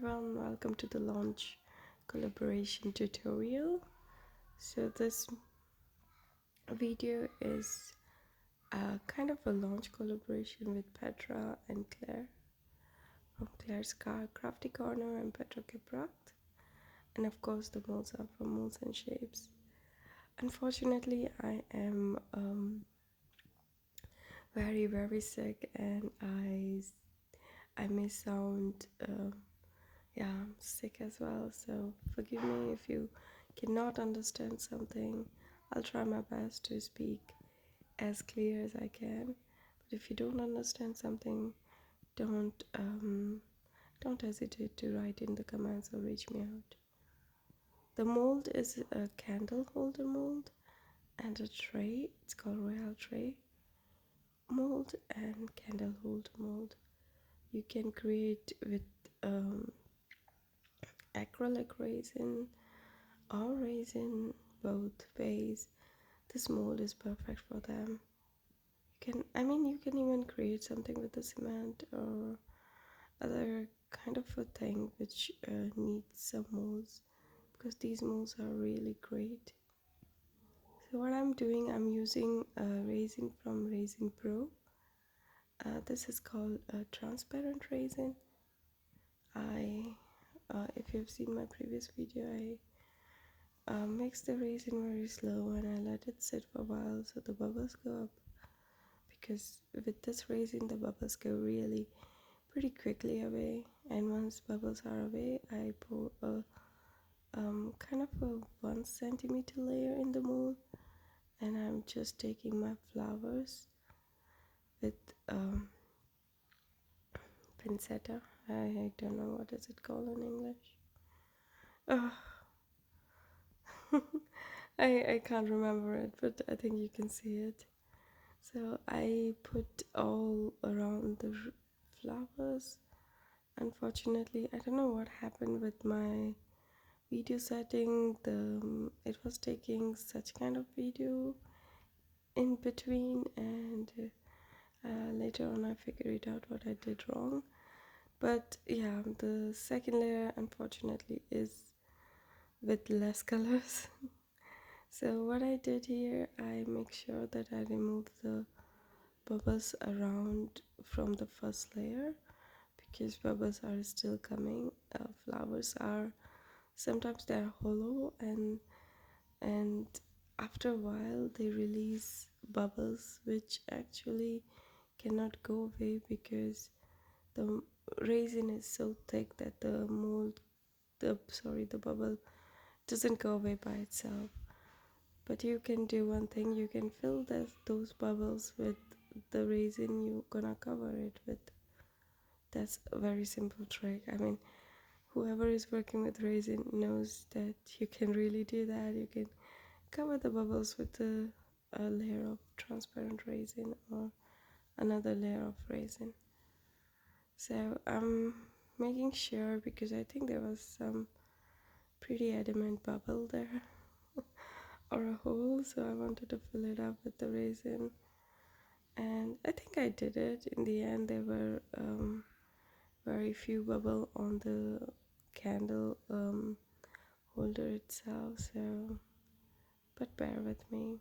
everyone, welcome to the launch collaboration tutorial. So this video is kind of a launch collaboration with Petra and Claire from Claire's Crafty Corner and Petra Kepracht, and of course the molds are from Molds&Shapes. Unfortunately, I am very sick, and I may sound sick as well, so forgive me if you cannot understand something. I'll try my best to speak as clear as I can, but if you don't understand something, don't hesitate to write in the comments or reach me out. The mold is a candle holder mold and a tray. It's called Royal Tray mold and candle holder mold. You can create with acrylic resin or raisin, both ways. This mold is perfect for them. You can even create something with the cement or other kind of a thing which needs some molds, because these molds are really great. So what I'm doing, I'm using Raisin from Raisin Pro. This is called transparent raisin. If you've seen my previous video, I mix the raisin very slow and I let it sit for a while so the bubbles go up, because with this raisin the bubbles go really pretty quickly away, and once bubbles are away I pour a kind of a 1 centimeter layer in the mold, and I'm just taking my flowers with pancetta. I don't know what is it called in English. I can't remember it, but I think you can see it. So I put all around the flowers. Unfortunately, I don't know what happened with my video setting. It was taking such kind of video in between, and later on I figured out what I did wrong. But yeah, the second layer unfortunately is with less colors. So what I did here, I make sure that I remove the bubbles around from the first layer, because bubbles are still coming. Flowers are sometimes they're hollow, and after a while they release bubbles which actually cannot go away, because the raisin is so thick that the bubble doesn't go away by itself. But you can do one thing, you can fill those bubbles with the raisin you're gonna cover it with. That's a very simple trick. Whoever is working with raisin knows that you can really do that. You can cover the bubbles with a layer of transparent raisin or another layer of raisin. So I'm making sure, because I think there was some pretty adamant bubble there or a hole, so I wanted to fill it up with the raisin, and I think I did it. In the end there were very few bubble on the candle holder itself, so but bear with me.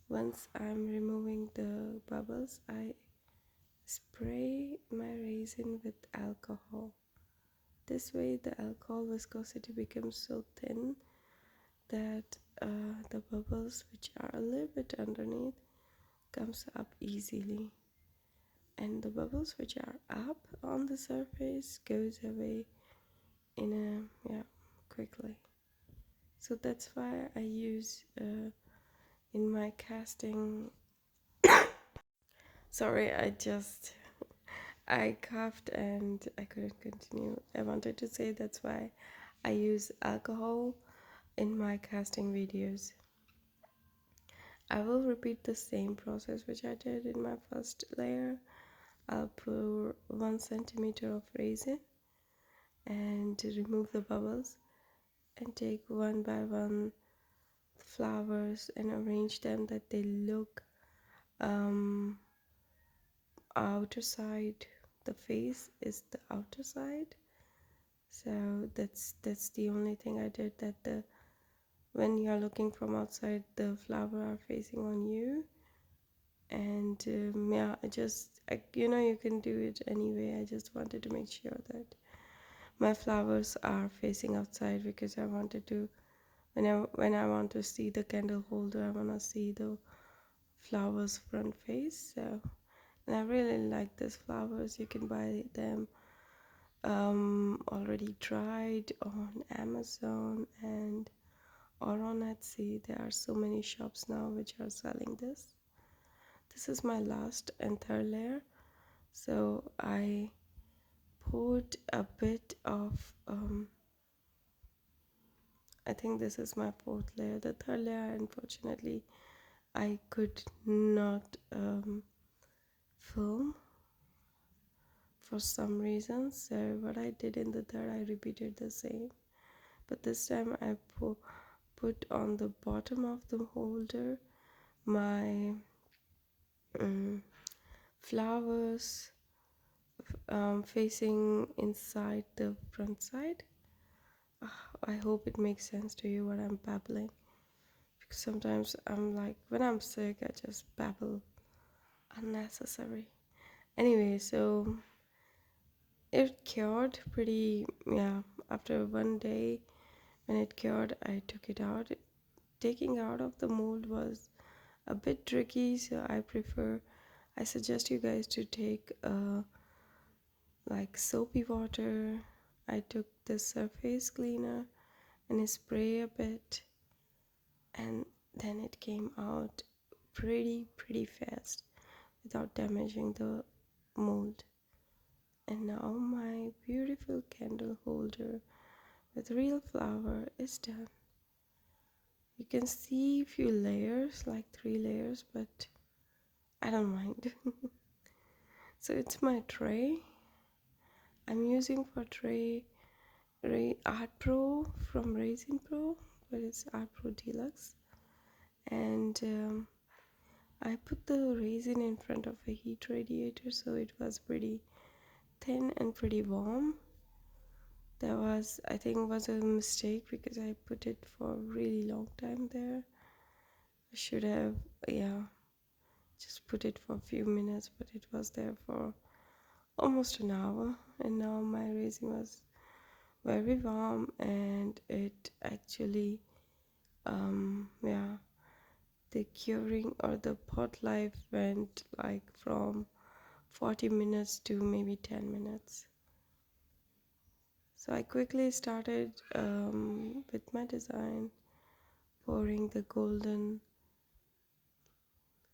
Once I'm removing the bubbles, I spray my raisin with alcohol. This way the alcohol viscosity becomes so thin that the bubbles which are a little bit underneath comes up easily, and the bubbles which are up on the surface goes away quickly. So that's why I use in my casting sorry, I coughed and I couldn't continue. I wanted to say that's why I use alcohol in my casting videos. I will repeat the same process which I did in my first layer. I'll pour 1 centimeter of raisin and remove the bubbles, and take one by one flowers and arrange them that they look outer side the face is the outer side. So that's the only thing I did, that the when you're looking from outside, the flower are facing on you. And yeah, you can do it anyway. I just wanted to make sure that my flowers are facing outside, because I wanted to, when I want to see the candle holder, I want to see the flowers front face. So, and I really like these flowers. You can buy them already dried on Amazon and or on Etsy. There are so many shops now which are selling this. This is my last and third layer. So I put a bit of I think this is my fourth layer. The third layer, unfortunately, I could not film for some reason. So what I did in the third, I repeated the same, but this time I put on the bottom of the holder my flowers facing inside the front side. I hope it makes sense to you what I'm babbling, because sometimes I'm like, when I'm sick, I just babble unnecessary. Anyway, so it cured pretty, yeah, after 1 day. When it cured, I took it out. Taking out of the mold was a bit tricky, so I suggest you guys to take like soapy water. I took the surface cleaner and I spray a bit, and then it came out pretty fast without damaging the mold. And now my beautiful candle holder with real flower is done. You can see few layers, like 3 layers, but I don't mind. So it's my tray. I'm using for tray Art Pro from Raisin Pro, but it's Art Pro Deluxe. And I put the raisin in front of a heat radiator, so it was pretty thin and pretty warm. That was, I think, was a mistake, because I put it for a really long time there. I should have, yeah, just put it for a few minutes, but it was there for almost an hour. And now my raisin was very warm, and it actually, yeah, the curing or the pot life went like from 40 minutes to maybe 10 minutes. So I quickly started with my design, pouring the golden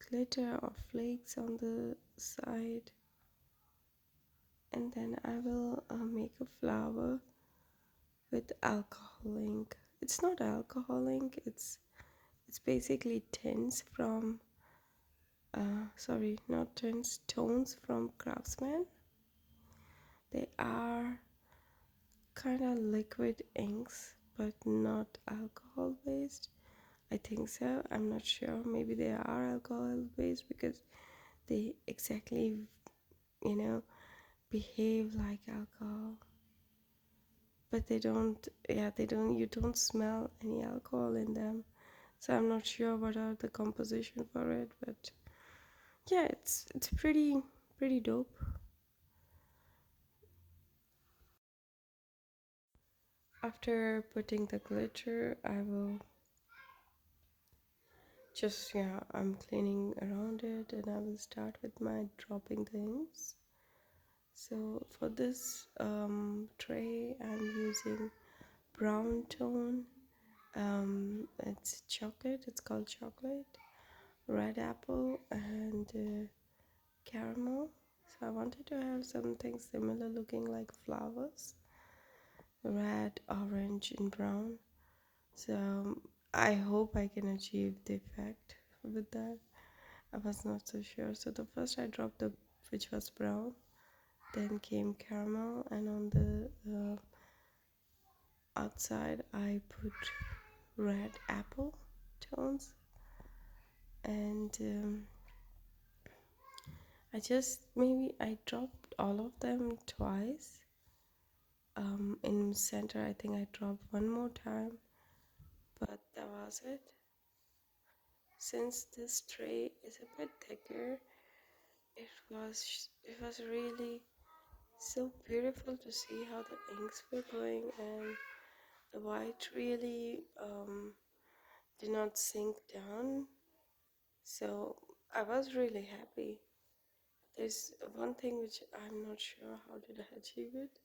glitter or flakes on the side, and then I will make a flower with alcohol ink. It's not alcohol ink, it's basically tints from sorry, not tints, tones from Craftsman. They are kind of liquid inks, but not alcohol based. I think so. I'm not sure. Maybe they are alcohol based, because they exactly, you know, behave like alcohol. But they don't, yeah, you don't smell any alcohol in them. So I'm not sure what are the composition for it, but yeah, it's pretty dope. After putting the glitter, I will just, yeah, I'm cleaning around it, and I will start with my dropping things. So for this tray, I'm using brown tone. It's chocolate. It's called chocolate, red apple, and caramel. So I wanted to have something similar, looking like flowers, red, orange, and brown. So I hope I can achieve the effect with that. I was not so sure. So the first I dropped the which was brown, then came caramel, and on the outside I put red apple tones, and I dropped all of them twice. In center, I think I dropped one more time, but that was it. Since this tray is a bit thicker, it was really so beautiful to see how the inks were going, and the white really did not sink down. So I was really happy. There's one thing which I'm not sure how did I achieve it.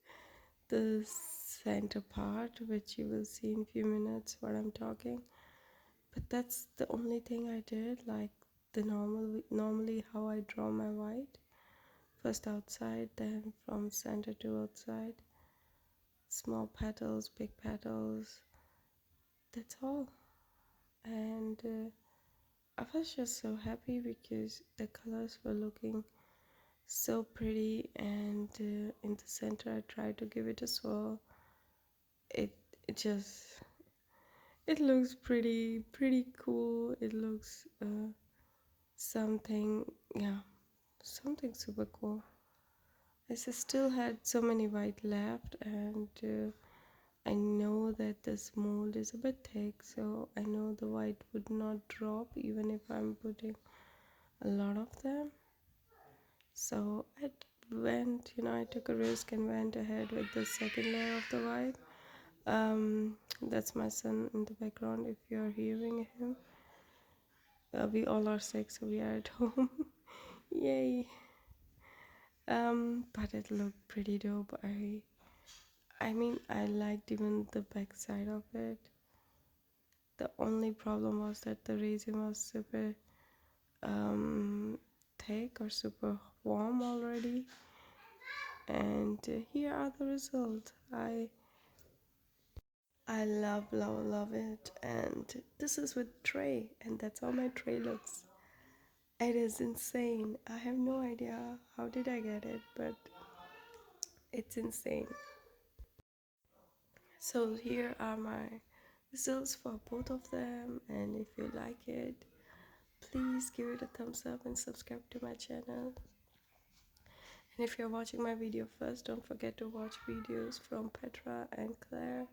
The center part, which you will see in few minutes what I'm talking. But that's the only thing I did, like the normally how I draw my white. First outside, then from center to outside. Small petals, big petals. That's all. And I was just so happy because the colors were looking so pretty, and in the center I tried to give it a swirl. It just it looks pretty cool. It looks something, yeah, something super cool. I still had so many white left, and I know that this mold is a bit thick, so I know the white would not drop even if I'm putting a lot of them. So I took a risk and went ahead with the second layer of the white. That's my son in the background if you're hearing him. We all are sick, so we are at home. Yay. But it looked pretty dope. I mean, I liked even the back side of it. The only problem was that the raisin was super thick or super warm already. And here are the results. I love it. And this is with tray, and that's how my tray looks. It is insane. I have no idea how did I get it, but it's insane. So here are my results for both of them, and if you like it, please give it a thumbs up and subscribe to my channel. And if you're watching my video first, don't forget to watch videos from Petra and Claire.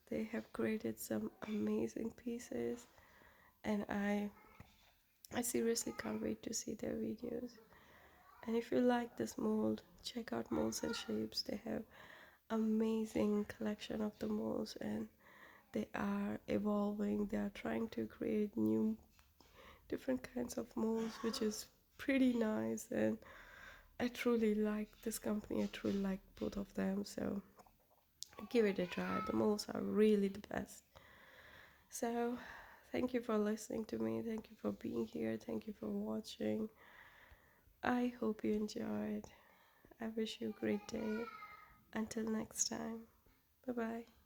They have created some amazing pieces, and I seriously can't wait to see their videos. And if you like this mold, check out Molds&Shapes. They have amazing collection of the molds, and they are evolving. They are trying to create new different kinds of molds, which is pretty nice. And I truly like this company. I truly like both of them. So give it a try. The molds are really the best. So thank you for listening to me. Thank you for being here. Thank you for watching. I hope you enjoyed. I wish you a great day. Until next time. Bye bye.